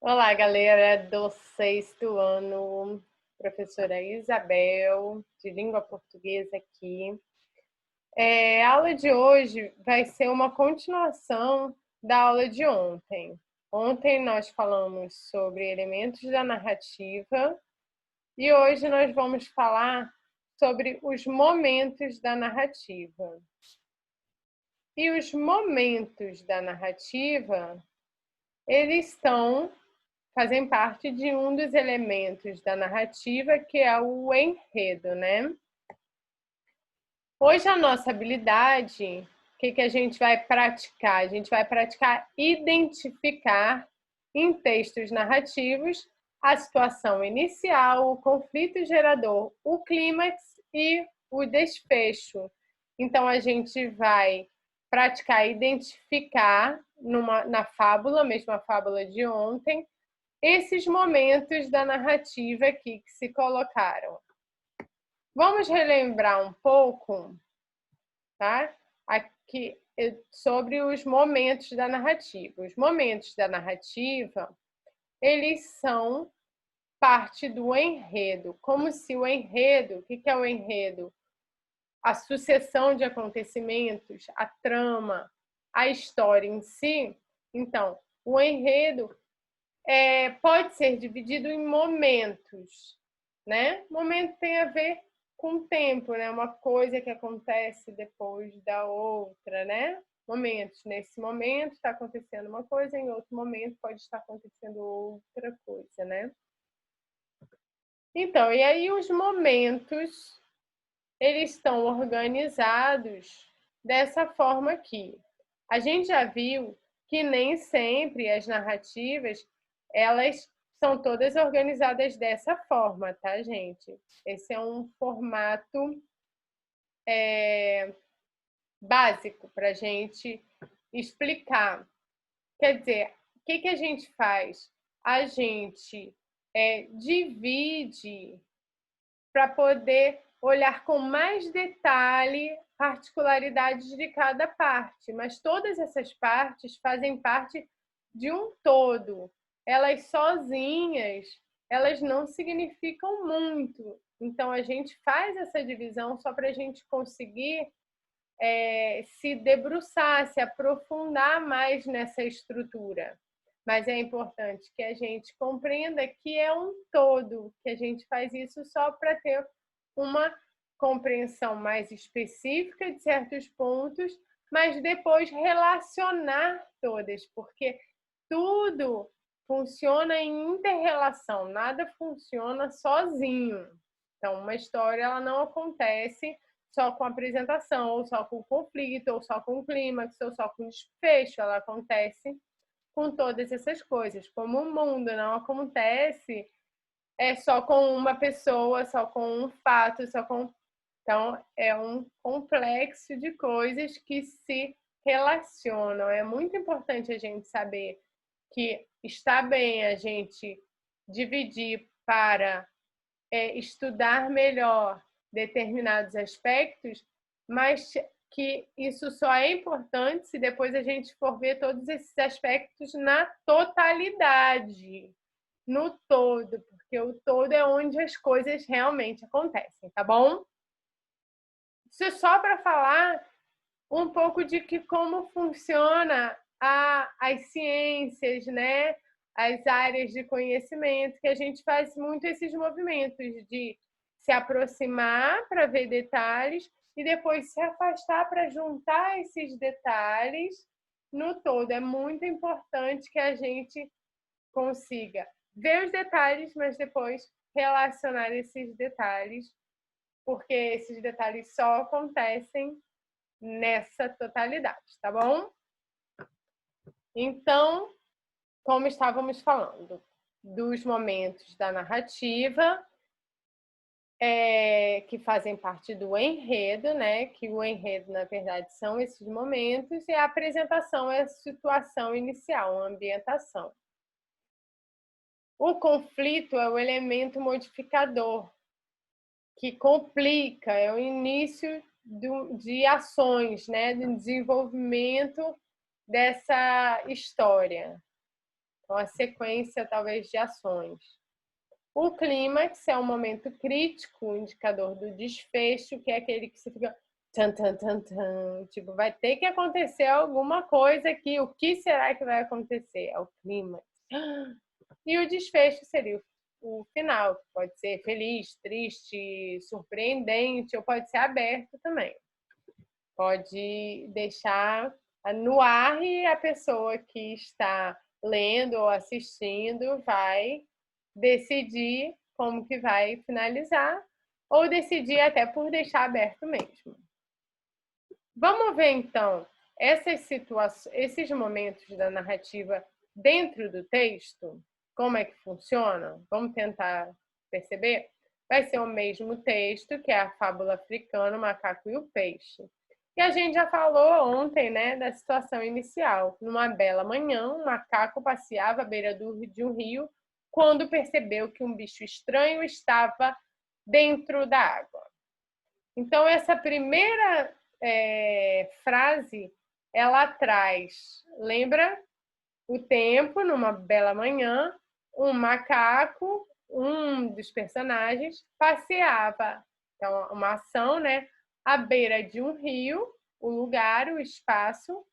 Olá, galera do sexto ano, professora Isabel, de língua portuguesa aqui. A aula de hoje vai ser uma continuação da aula de ontem. Ontem nós falamos sobre elementos da narrativa e hoje nós vamos falar sobre os momentos da narrativa. E os momentos da narrativa, eles fazem parte de um dos elementos da narrativa, que é o enredo, né? Hoje a nossa habilidade, o que a gente vai praticar? A gente vai praticar identificar em textos narrativos a situação inicial, o conflito gerador, o clímax e o desfecho. Então a gente vai praticar identificar na fábula, mesma fábula de ontem, esses momentos da narrativa aqui que se colocaram. Vamos relembrar um pouco, tá? Aqui sobre os momentos da narrativa. Os momentos da narrativa, eles são parte do enredo, como se o enredo, o que é o enredo? A sucessão de acontecimentos, a trama, a história em si. Então, o enredo pode ser dividido em momentos, né? Momento tem a ver com tempo, né? Uma coisa que acontece depois da outra, né? Momentos. Nesse momento está acontecendo uma coisa, em outro momento pode estar acontecendo outra coisa, né? Então, e aí os momentos, eles estão organizados dessa forma aqui. A gente já viu que nem sempre as narrativas, elas são todas organizadas dessa forma, tá, gente? Esse é um formato básico para a gente explicar. Quer dizer, o que a gente faz? A gente divide para poder olhar com mais detalhe particularidades de cada parte, mas todas essas partes fazem parte de um todo. Elas sozinhas, elas não significam muito. Então a gente faz essa divisão só para a gente conseguir se debruçar, se aprofundar mais nessa estrutura. Mas é importante que a gente compreenda que é um todo, que a gente faz isso só para ter uma compreensão mais específica de certos pontos, mas depois relacionar todas, porque tudo funciona em interrelação, nada funciona sozinho. Então, uma história ela não acontece só com apresentação, ou só com conflito, ou só com clímax, ou só com desfecho, ela acontece com todas essas coisas. Como o mundo não acontece só com uma pessoa, só com um fato, só com... Então, é um complexo de coisas que se relacionam. É muito importante a gente saber que está bem a gente dividir para estudar melhor determinados aspectos, mas que isso só é importante se depois a gente for ver todos esses aspectos na totalidade, no todo, porque o todo é onde as coisas realmente acontecem, tá bom? Isso é só para falar um pouco de como funciona as ciências, né? As áreas de conhecimento, que a gente faz muito esses movimentos de se aproximar para ver detalhes e depois se afastar para juntar esses detalhes no todo. É muito importante que a gente consiga ver os detalhes, mas depois relacionar esses detalhes, porque esses detalhes só acontecem nessa totalidade, tá bom? Então, como estávamos falando, dos momentos da narrativa, que fazem parte do enredo, né? Que o enredo, na verdade, são esses momentos, e a apresentação é a situação inicial, a ambientação. O conflito é o elemento modificador, que complica, é o início de ações, né? De desenvolvimento dessa história. Então, a sequência, talvez, de ações. O clímax é um momento crítico, o indicador do desfecho, que é aquele que você fica... Tan, tan, tan, tan. Tipo, vai ter que acontecer alguma coisa aqui. O que será que vai acontecer? É o clímax. E o desfecho seria o final. Pode ser feliz, triste, surpreendente, ou pode ser aberto também. Pode deixar no ar e a pessoa que está lendo ou assistindo vai decidir como que vai finalizar, ou decidir até por deixar aberto mesmo. Vamos ver, então, essas situações, esses momentos da narrativa dentro do texto, como é que funciona? Vamos tentar perceber? Vai ser o mesmo texto, que é a fábula africana, o macaco e o peixe. E a gente já falou ontem, né, da situação inicial. Numa bela manhã, um macaco passeava à beira de um rio quando percebeu que um bicho estranho estava dentro da água. Então, essa primeira frase, ela traz, lembra o tempo, numa bela manhã, um macaco, um dos personagens, passeava. Então, uma ação, né? À beira de um rio, o lugar, o espaço,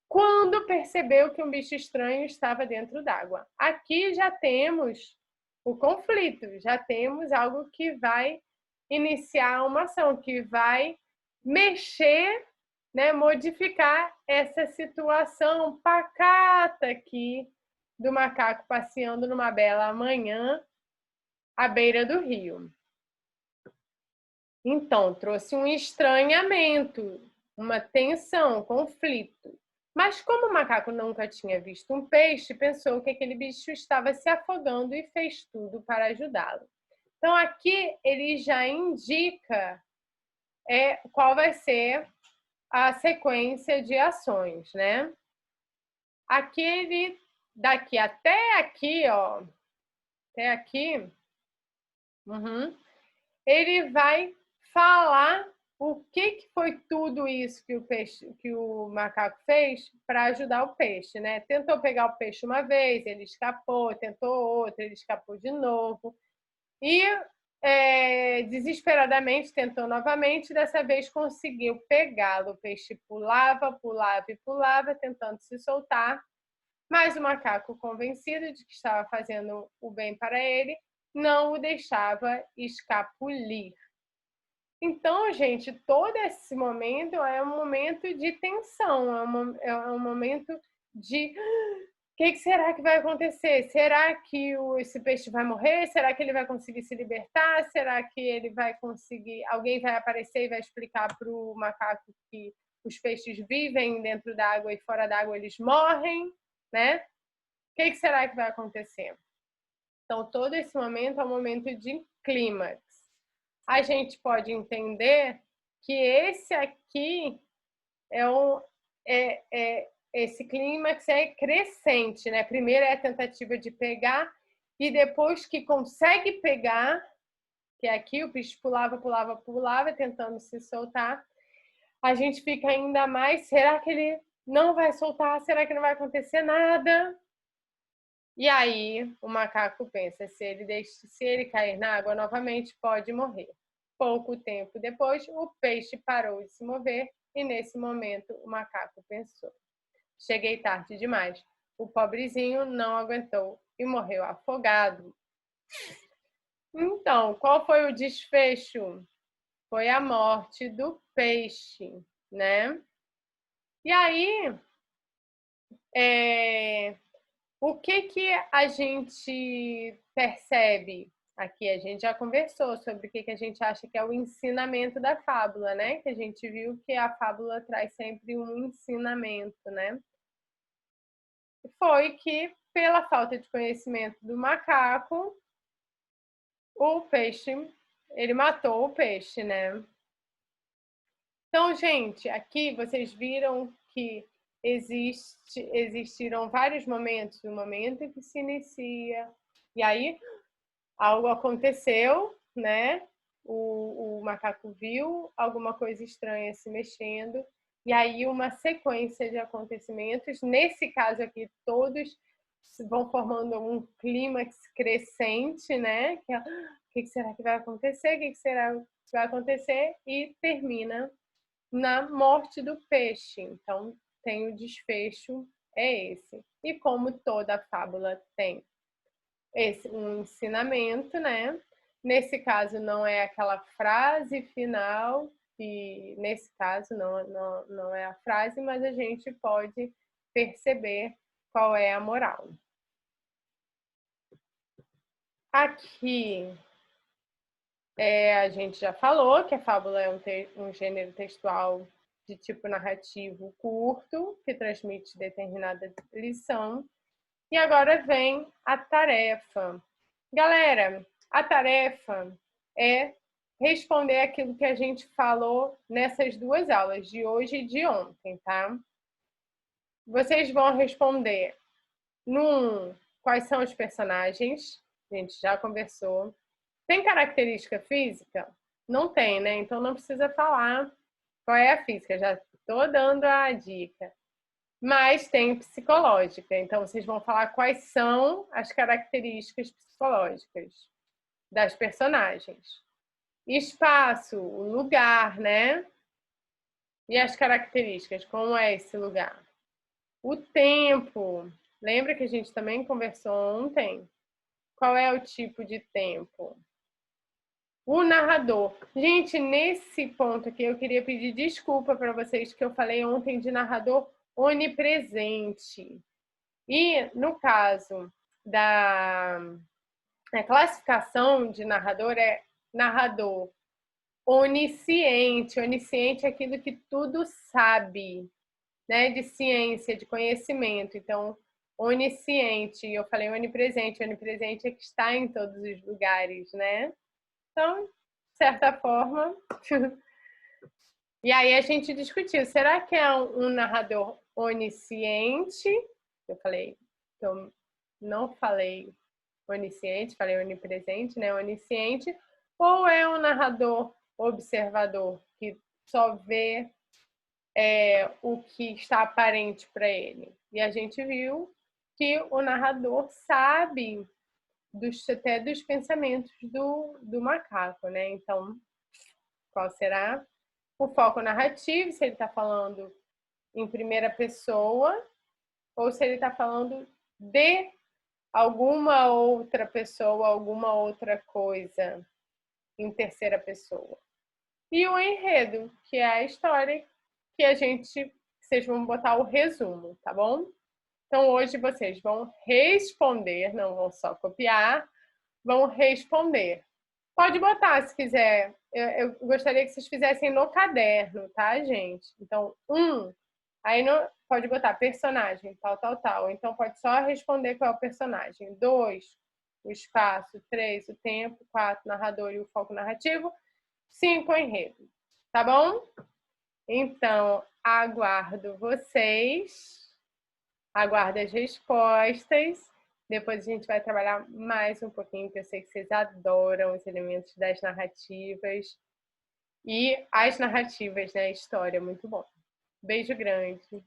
quando percebeu que um bicho estranho estava dentro d'água. Aqui já temos o conflito, já temos algo que vai iniciar uma ação, que vai mexer, né, modificar essa situação pacata aqui do macaco passeando numa bela manhã à beira do rio. Então, trouxe um estranhamento, uma tensão, um conflito. Mas como o macaco nunca tinha visto um peixe, pensou que aquele bicho estava se afogando e fez tudo para ajudá-lo. Então, aqui ele já indica qual vai ser a sequência de ações, né? Aquele daqui até aqui, ó, até aqui, ele vai falar o que foi tudo isso que o macaco fez para ajudar o peixe, né? Tentou pegar o peixe uma vez, ele escapou, tentou outra, ele escapou de novo. E desesperadamente tentou novamente, dessa vez conseguiu pegá-lo. O peixe pulava, pulava e pulava, tentando se soltar, mas o macaco, convencido de que estava fazendo o bem para ele, não o deixava escapulir. Então, gente, todo esse momento é um momento de tensão, é um momento de o que será que vai acontecer? Será que esse peixe vai morrer? Será que ele vai conseguir se libertar? Será que ele vai conseguir? Alguém vai aparecer e vai explicar para o macaco que os peixes vivem dentro da água e fora da água eles morrem, né? O que será que vai acontecer? Então, todo esse momento é um momento de clímax. A gente pode entender que esse aqui esse clímax é crescente, né? Primeiro é a tentativa de pegar e depois que consegue pegar, que é aqui o bicho pulava, pulava, pulava, tentando se soltar, a gente fica ainda mais, será que ele não vai soltar? Será que não vai acontecer nada? E aí o macaco pensa, se ele cair na água novamente, pode morrer. Pouco tempo depois, o peixe parou de se mover e nesse momento o macaco pensou: cheguei tarde demais. O pobrezinho não aguentou e morreu afogado. Então, qual foi o desfecho? Foi a morte do peixe, né? E aí, o que a gente percebe aqui? A gente já conversou sobre o que a gente acha que é o ensinamento da fábula, né? Que a gente viu que a fábula traz sempre um ensinamento, né? Foi que, pela falta de conhecimento do macaco, o peixe, ele matou o peixe, né? Então, gente, aqui vocês viram que existiram vários momentos, o momento em que se inicia, e aí algo aconteceu, né? O macaco viu alguma coisa estranha se mexendo, e aí uma sequência de acontecimentos, nesse caso aqui, todos vão formando um clímax crescente, né? Que é, o que será que vai acontecer? O que será que vai acontecer? E termina na morte do peixe. Então, tem o desfecho, é esse. E como toda fábula tem um ensinamento, né? Nesse caso, não é aquela frase final, que nesse caso não é a frase, mas a gente pode perceber qual é a moral. Aqui, a gente já falou que a fábula é um gênero textual de tipo narrativo curto, que transmite determinada lição. E agora vem a tarefa. Galera, a tarefa é responder aquilo que a gente falou nessas duas aulas, de hoje e de ontem, tá? Vocês vão responder quais são os personagens, a gente já conversou. Tem característica física? Não tem, né? Então não precisa falar qual é a física, já estou dando a dica. Mas tem psicológica, então vocês vão falar quais são as características psicológicas das personagens. Espaço, o lugar, né? E as características, como é esse lugar? O tempo, lembra que a gente também conversou ontem? Qual é o tipo de tempo? O narrador. Gente, nesse ponto aqui eu queria pedir desculpa para vocês que eu falei ontem de narrador onipresente. E no caso da classificação de narrador, é narrador onisciente. Onisciente é aquilo que tudo sabe, né? De ciência, de conhecimento. Então, onisciente, eu falei onipresente. Onipresente é que está em todos os lugares, né? Então, de certa forma. E aí a gente discutiu, será que é um narrador onisciente? Eu falei, eu não falei onisciente, falei onipresente, né? Onisciente, ou é um narrador observador que só vê o que está aparente para ele? E a gente viu que o narrador sabe até dos pensamentos do macaco, né? Então, qual será o foco narrativo? Se ele está falando em primeira pessoa ou se ele está falando de alguma outra pessoa, alguma outra coisa em terceira pessoa. E o enredo, que é a história que vocês vão botar o resumo, tá bom? Então hoje vocês vão responder, não vão só copiar, vão responder. Pode botar se quiser. Eu gostaria que vocês fizessem no caderno, tá, gente? Então, aí pode botar personagem, tal, tal, tal. Então, pode só responder qual é o personagem. 2, o espaço. 3, o tempo. 4, narrador e o foco narrativo. 5, o enredo. Tá bom? Então, aguardo vocês. Aguardo as respostas. Depois a gente vai trabalhar mais um pouquinho, que eu sei que vocês adoram os elementos das narrativas. E as narrativas, né? História, muito bom. Beijo grande.